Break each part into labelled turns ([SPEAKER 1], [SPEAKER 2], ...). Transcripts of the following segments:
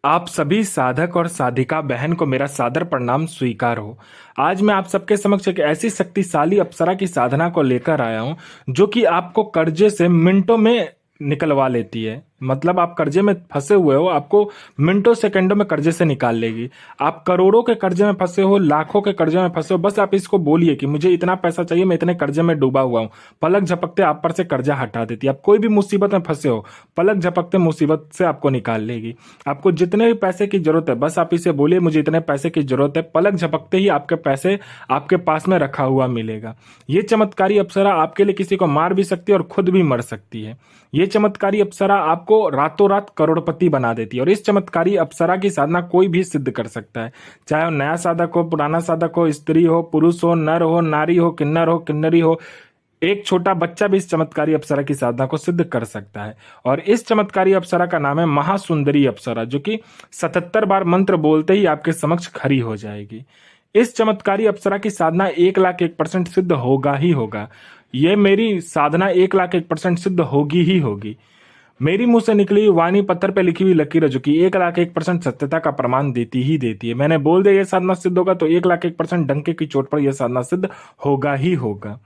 [SPEAKER 1] आप सभी साधक और साधिका बहन को मेरा सादर प्रणाम स्वीकार हो। आज मैं आप सबके समक्ष एक ऐसी शक्तिशाली अप्सरा की साधना को लेकर आया हूं जो कि आपको कर्जे से मिनटों में निकलवा लेती है। मतलब आप कर्जे में फंसे हुए हो, आपको मिनटों सेकंडों में कर्जे से निकाल लेगी। आप करोड़ों के कर्जे में फंसे हो, लाखों के कर्जे में फंसे हो, बस आप इसको बोलिए कि मुझे इतना पैसा चाहिए, मैं इतने कर्जे में डूबा हुआ हूं। पलक झपकते आप पर से कर्जा हटा देती है। आप कोई भी मुसीबत में फंसे हो, पलक झपकते मुसीबत से आपको निकाल लेगी। आपको जितने भी पैसे की जरूरत है, बस आप इसे बोलिए मुझे इतने पैसे की जरूरत है, पलक झपकते ही आपके पैसे आपके पास में रखा हुआ मिलेगा। ये चमत्कारी अप्सरा आपके लिए किसी को मार भी सकती है और खुद भी मर सकती है। ये चमत्कारी अप्सरा आपको रातों रात करोड़पति बना देती है और इस चमत्कारी अप्सरा की साधना कोई भी सिद्ध कर सकता है। चाहे वो नया साधक हो, पुराना साधक हो, स्त्री हो, पुरुष हो, नर हो, नारी हो, किन्नरी हो, एक छोटा बच्चा भी इस चमत्कारी अप्सरा की साधना को सिद्ध कर सकता है। और इस चमत्कारी अप्सरा का नाम है महासुंदरी अप्सरा, जो कि 77 बार मंत्र बोलते ही आपके समक्ष खड़ी हो जाएगी। इस चमत्कारी अप्सरा की साधना 1,01,000% सिद्ध होगा ही होगा। ये मेरी साधना 1,01,000% सिद्ध होगी ही होगी। मेरी मुंह से निकली हुई वाणी पत्थर पे लिखी हुई लकीर है, जो कि 1,01,000% सत्यता का प्रमाण देती ही देती है। मैंने बोल दिया ये साधना सिद्ध होगा तो 1,01,000% डंके की चोट पर यह साधना सिद्ध होगा ही होगा।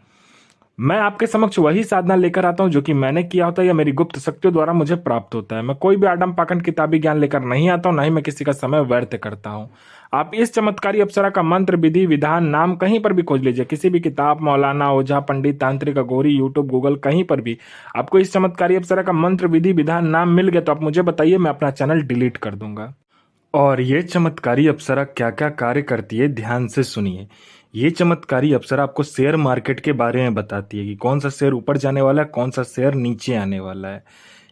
[SPEAKER 1] मैं आपके समक्ष वही साधना लेकर आता हूं जो कि मैंने किया होता है या मेरी गुप्त शक्तियों द्वारा मुझे प्राप्त होता है। मैं कोई भी आडम पाखंड किताबी ज्ञान लेकर नहीं आता हूं, ना ही मैं किसी का समय व्यर्थ करता हूं। आप इस चमत्कारी अप्सरा का मंत्र, विधि, विधान, नाम कहीं पर भी खोज लीजिए, किसी भी किताब, मौलाना, ओझा, पंडित, तांत्रिक, अघोरी, यूट्यूब, गूगल, कहीं पर भी आपको इस चमत्कारी अप्सरा का मंत्र, विधि, विधान, नाम मिल गया तो आप मुझे बताइए, मैं अपना चैनल डिलीट कर दूंगा। और ये चमत्कारी अप्सरा क्या क्या कार्य करती है, ध्यान से सुनिए। ये चमत्कारी अप्सरा आपको शेयर मार्केट के बारे में बताती है कि कौन सा शेयर ऊपर जाने वाला है, कौन सा शेयर नीचे आने वाला है।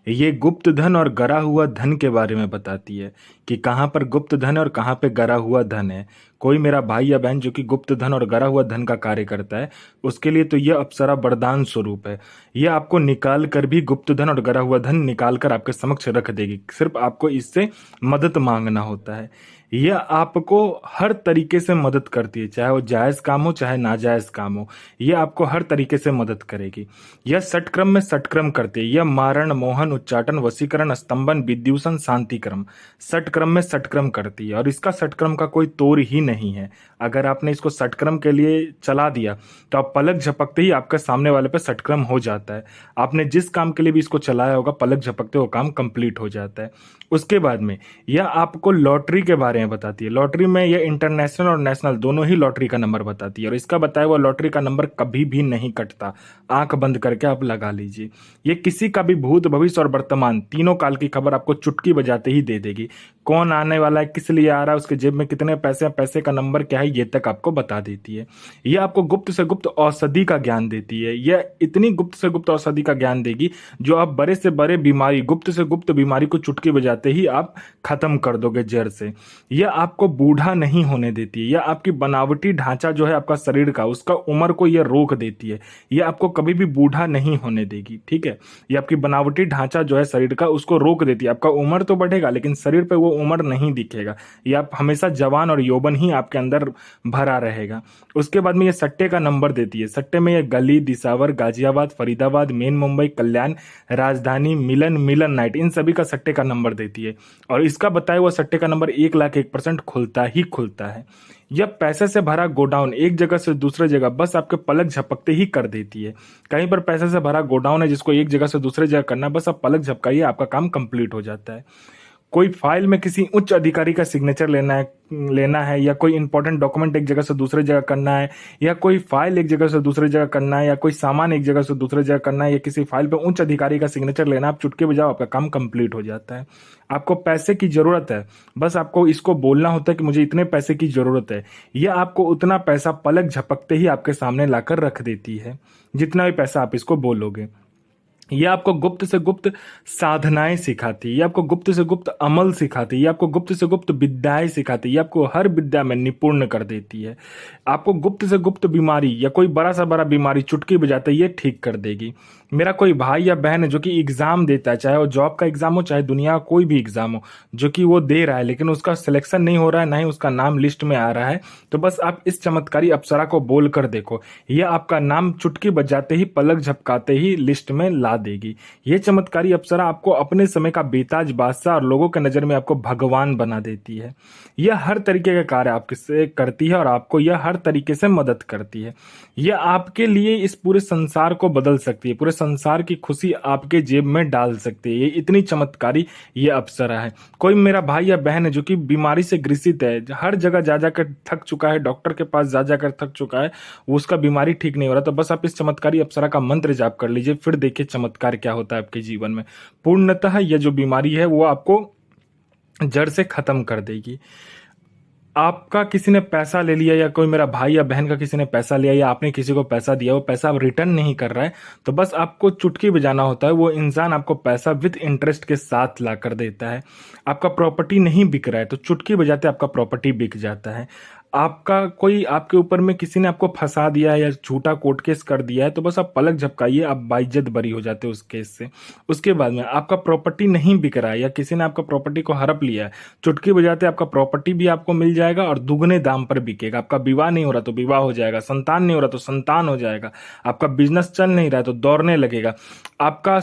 [SPEAKER 1] ये गुप्त धन और गरा हुआ धन के बारे में बताती है कि कहाँ पर गुप्त धन है और कहाँ पे गरा हुआ धन है। कोई मेरा भाई या बहन जो कि गुप्त धन और गरा हुआ धन का कार्य करता है, उसके लिए तो यह अप्सरा वरदान स्वरूप है। यह आपको निकाल कर भी गुप्त धन और गरा हुआ धन निकाल कर आपके समक्ष रख देगी। सिर्फ आपको इससे मदद मांगना होता है। यह आपको हर तरीके से मदद करती है, चाहे वो जायज काम हो चाहे नाजायज काम हो। यह आपको हर तरीके से मदद करेगी। यह षटक्रम में षटक्रम करती है। यह मारण, मोहन, उच्चाटन, वशीकरण, स्तंभन, विद्यूषण, शांतिक्रम, षटक्रम में षटक्रम करती है। और इसका षटक्रम का कोई तोड़ ही नहीं है। अगर आपने इसको षटक्रम के लिए चला दिया तो आप पलक झपकते ही आपके सामने वाले पे षटक्रम हो जाता है। आपने जिस काम के लिए भी इसको चलाया होगा, पलक झपकते वो काम कंप्लीट हो जाता है। उसके बाद में यह आपको लॉटरी के बारे में बताती है। लॉटरी में यह इंटरनेशनल और नेशनल दोनों ही लॉटरी का नंबर बताती है और इसका बताया हुआ लॉटरी का नंबर कभी भी नहीं कटता। आंख बंद करके आप लगा लीजिए। ये किसी का भी भूत, भविष्य और वर्तमान तीनों काल की खबर आपको चुटकी बजाते ही दे देगी। कौन आने वाला है, किस लिए आ रहा है, उसके जेब में कितने पैसे हैं, पैसे का नंबर क्या है, ये तक आपको बता देती है। यह आपको गुप्त से गुप्त औषधि का ज्ञान देती है। यह इतनी गुप्त से गुप्त औषधि का ज्ञान देगी जो आप बड़े से बड़े बीमारी, गुप्त से गुप्त बीमारी को चुटकी बजाते ही आप खत्म कर दोगे जड़ से। यह आपको बूढ़ा नहीं होने देती है। यह आपकी बनावटी ढांचा जो है आपका शरीर का, उसका उम्र को यह रोक देती है। यह आपको कभी भी बूढ़ा नहीं होने देगी। ठीक है, यह आपकी बनावटी ढांचा जो है शरीर का, उसको रोक देती है। आपका उम्र तो बढ़ेगा लेकिन शरीर पे वो उम्र नहीं दिखेगा। यह आप हमेशा जवान और यौवन ही आपके अंदर भरा रहेगा। उसके बाद में यह सट्टे का नंबर देती है। सट्टे में यह गली, दिसावर, गाजियाबाद, फरीदाबाद, मेन मुंबई, कल्याण, राजधानी, मिलन नाइट, इन सभी का सट्टे का नंबर देती है। और इसका बताया हुआ सट्टे का नंबर 1,01,000% खुलता ही खुलता है। यह पैसे से भरा गोडाउन एक जगह से दूसरे जगह बस आपके पलक झपकते ही कर देती है। कहीं पर पैसे से भरा गोडाउन है जिसको एक जगह से दूसरे जगह करना है, बस आप पलक झपकाइए, आपका काम कंप्लीट हो जाता है। कोई फाइल में किसी उच्च अधिकारी का सिग्नेचर लेना है या कोई इंपॉर्टेंट डॉक्यूमेंट एक जगह से दूसरे जगह करना है, या कोई फाइल एक जगह से दूसरे जगह करना है, या कोई सामान एक जगह से दूसरे जगह करना है, या किसी फाइल पे उच्च अधिकारी का सिग्नेचर लेना, आप चुटकी बजाओ, आपका काम कंप्लीट हो जाता है। आपको पैसे की जरूरत है, बस आपको इसको बोलना होता है कि मुझे इतने पैसे की जरूरत है। यह आपको उतना पैसा पलक झपकते ही आपके सामने लाकर रख देती है, जितना भी पैसा आप इसको बोलोगे। ये आपको गुप्त से गुप्त साधनाएं सिखाती है। ये आपको गुप्त से गुप्त अमल सिखाती है। ये आपको गुप्त से गुप्त विद्याएं सिखाती है। ये आपको हर विद्या में निपुण कर देती है। आपको गुप्त से गुप्त बीमारी या कोई बड़ा सा बड़ा बीमारी चुटकी बजाते ये ठीक कर देगी। मेरा कोई भाई या बहन है जो कि एग्जाम देता है, चाहे वो जॉब का एग्जाम हो चाहे दुनिया का कोई भी एग्जाम हो, जो कि वो दे रहा है लेकिन उसका सिलेक्शन नहीं हो रहा है, ना ही उसका नाम लिस्ट में आ रहा है, तो बस आप इस चमत्कारी अप्सरा को बोल कर देखो, ये आपका नाम चुटकी बजाते ही, पलक झपकाते ही लिस्ट में ला देगी। ये चमत्कारी अप्सरा आपको अपने समय का बेताज बादशाह और लोगों के नजर में आपको भगवान बना देती है। यह हर तरीके का कार्य आपसे करती है और आपको यह हर तरीके से मदद करती है। यह आपके लिए इस पूरे संसार को बदल सकती है, पूरे संसार की खुशी आपके जेब में डाल सकती है। ये इतनी चमत्कारी ये अप्सरा है। कोई मेरा भाई या बहन है जो कि बीमारी से ग्रसित है, हर जगह जा जाकर थक चुका है, डॉक्टर के पास जा जाकर थक चुका है, वो उसका बीमारी ठीक नहीं हो रहा, तो बस आप इस चमत्कारी अप्सरा का मंत्र जाप कर लीजिए, फिर देखिए चमत्कार क्या होता है आपके जीवन में। पूर्णतः यह जो बीमारी है वो आपको जड़ से खत्म कर देगी। आपका किसी ने पैसा ले लिया, या कोई मेरा भाई या बहन का किसी ने पैसा लिया, या आपने किसी को पैसा दिया, वो पैसा अब रिटर्न नहीं कर रहा है, तो बस आपको चुटकी बजाना होता है, वो इंसान आपको पैसा विद इंटरेस्ट के साथ ला कर देता है। आपका प्रॉपर्टी नहीं बिक रहा है, तो चुटकी बजाते आपका प्रॉपर्टी बिक जाता है। आपका कोई आपके ऊपर में किसी ने आपको फंसा दिया है या झूठा कोर्ट केस कर दिया है, तो बस आप पलक झपकाइए, आप बाइज्जत बरी हो जाते हो उस केस से। उसके बाद में आपका प्रॉपर्टी नहीं बिक रहा है या किसी ने आपका प्रॉपर्टी को हड़प लिया है, चुटकी बजाते आपका प्रॉपर्टी भी आपको मिल जाएगा और दुगने दाम पर बिकेगा। आपका विवाह नहीं हो रहा तो विवाह हो जाएगा, संतान नहीं हो रहा तो संतान हो जाएगा, आपका बिजनेस चल नहीं रहा तो दौड़ने लगेगा। आपका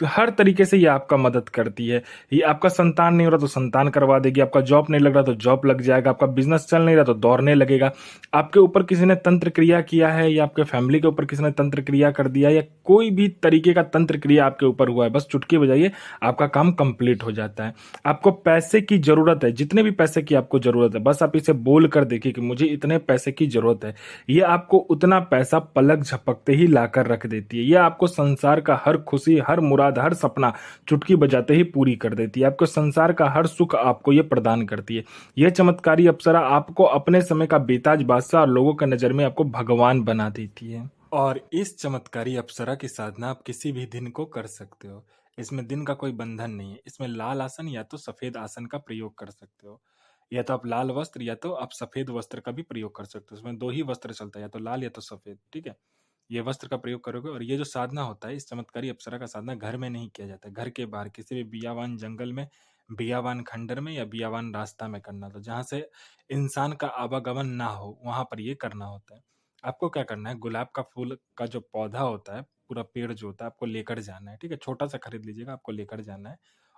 [SPEAKER 1] हर तरीके से ये आपका मदद करती है। ये आपका संतान नहीं हो रहा तो संतान करवा देगी, आपका जॉब नहीं लग रहा तो जॉब लग जाएगा, आपका बिजनेस चल नहीं रहा तो दौड़ने लगेगा। आपके ऊपर किसी ने तंत्र क्रिया किया है या आपके फैमिली के ऊपर किसी ने तंत्र क्रिया कर दिया, या कोई भी तरीके का तंत्र क्रिया आपके ऊपर हुआ है, बस चुटकी बजाइए, आपका काम कंप्लीट हो जाता है। आपको पैसे की जरूरत है, जितने भी पैसे की आपको जरूरत है, बस आप इसे बोल कर देखिए कि मुझे इतने पैसे की जरूरत है, ये आपको उतना पैसा पलक झपकते ही लाकर रख देती है। ये आपको संसार का हर खुशी, हर मुराद, हर सपना चुटकी बजाते ही पूरी कर देती है। आपको संसार का हर सुख आपको ये प्रदान करती है। यह चमत्कारी अप्सरा आपको अपने समय का बेताज बादशाह और लोगों की नजर में आपको भगवान बना देती है। और इस चमत्कारी अप्सरा की साधना आप किसी भी दिन को कर सकते हो। इसमें दिन का कोई बंधन नहीं है। इसमें लाल आसन या तो सफेद आसन का प्रयोग कर सकते हो, या तो आप लाल वस्त्र या तो आप सफेद वस्त्र का भी प्रयोग कर सकते हो। इसमें दो ही वस्त्र चलता है, या तो लाल या तो सफेद, ठीक है। ये वस्त्र का प्रयोग करोगे, और ये जो साधना होता है, इस चमत्कारी अप्सरा का साधना घर में नहीं किया जाता है, घर के बाहर किसी भी बियावान जंगल में, बियावान खंडर में या बियावान रास्ता में करना, तो जहां से इंसान का आवागमन ना हो वहां पर ये करना होता है। आपको क्या करना है, गुलाब का फूल का जो पौधा होता है, पूरा पेड़ जो होता है, आपको लेकर जाना है, ठीक है। छोटा सा खरीद लीजिएगा, आपको लेकर जाना है,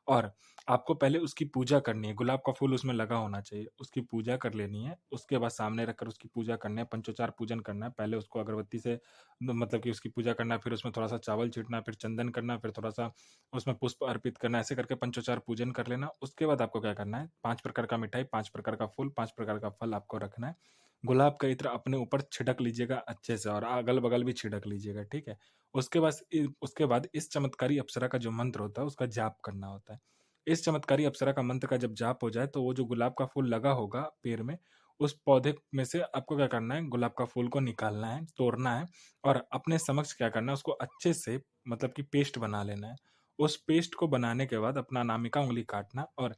[SPEAKER 1] और आपको पहले उसकी पूजा करनी है। गुलाब का फूल उसमें लगा होना चाहिए, उसकी पूजा कर लेनी है। उसके बाद सामने रखकर उसकी पूजा करनी है, पंचोचार पूजन करना है। पहले उसको अगरबत्ती से मतलब कि उसकी पूजा करना है, फिर उसमें थोड़ा सा चावल छींटना है, फिर चंदन करना है, फिर थोड़ा सा उसमें पुष्प अर्पित करना है। ऐसे करके पंचोचार पूजन कर लेना। उसके बाद आपको क्या करना है, 5 प्रकार का मिठाई, 5 प्रकार का फूल, 5 प्रकार का फल आपको रखना है। गुलाब का इत्र अपने ऊपर छिड़क लीजिएगा अच्छे से, और अगल बगल भी छिड़क लीजिएगा, ठीक है। उसके बाद इस चमत्कारी अप्सरा का जो मंत्र होता है उसका जाप करना होता है। इस चमत्कारी अप्सरा का मंत्र का जब जाप हो जाए, तो वो जो गुलाब का फूल लगा होगा पेड़ में, उस पौधे में से आपको क्या करना है, गुलाब का फूल को निकालना है, तोड़ना है, और अपने समक्ष क्या करना है, उसको अच्छे से मतलब कि पेस्ट बना लेना है। उस पेस्ट को बनाने के बाद अपना अनामिका उंगली काटना, और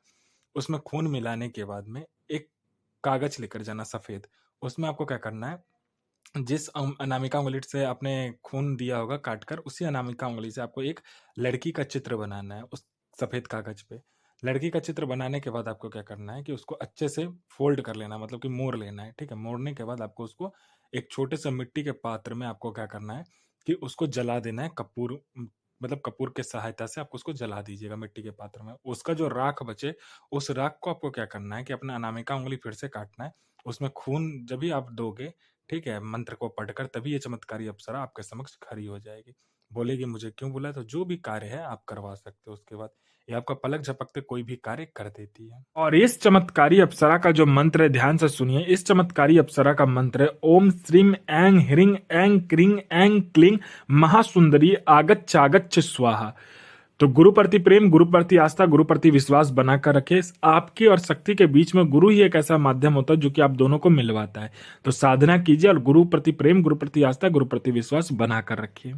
[SPEAKER 1] उसमें खून मिलाने के बाद में एक कागज लेकर जाना सफेद। उसमें आपको क्या करना है, जिस अनामिका उंगली से आपने खून दिया होगा काटकर, उसी अनामिका उंगली से आपको एक लड़की का चित्र बनाना है उस सफेद कागज पे। लड़की का चित्र बनाने के बाद आपको क्या करना है कि उसको अच्छे से फोल्ड कर लेना, मतलब कि मोड़ लेना है, ठीक है। मोड़ने के बाद आपको उसको एक छोटे से मिट्टी के पात्र में आपको क्या करना है कि उसको जला देना है। कपूर मतलब कपूर के सहायता से आपको उसको जला दीजिएगा मिट्टी के पात्र में। उसका जो राख बचे, उस राख को आपको क्या करना है कि अपना अनामिका उंगली फिर से काटना है, उसमें खून जब भी आप दोगे, ठीक है, मंत्र को पढ़कर, तभी ये चमत्कारी अप्सरा आपके समक्ष खड़ी हो जाएगी। बोलेगी मुझे क्यों बुलाया, तो जो भी कार्य है आप करवा सकते हो। उसके बाद ये आपका पलक झपकते कोई भी कार्य कर देती है। और इस चमत्कारी अप्सरा का जो मंत्र है, ध्यान से सुनिए। इस चमत्कारी अप्सरा का मंत्र है ओम श्रीम ऐं ह्रीं ऐं क्रीं ऐं क्लीं महासुंदरी आगच्छागच्छ स्वाहा। तो गुरु प्रति प्रेम, गुरु प्रति आस्था, गुरु प्रति विश्वास बनाकर रखे। आपकी और शक्ति के बीच में गुरु ही एक ऐसा माध्यम होता है जो कि आप दोनों को मिलवाता है। तो साधना कीजिए और गुरु प्रति प्रेम, गुरु प्रति आस्था, गुरु प्रति विश्वास बनाकर रखिए।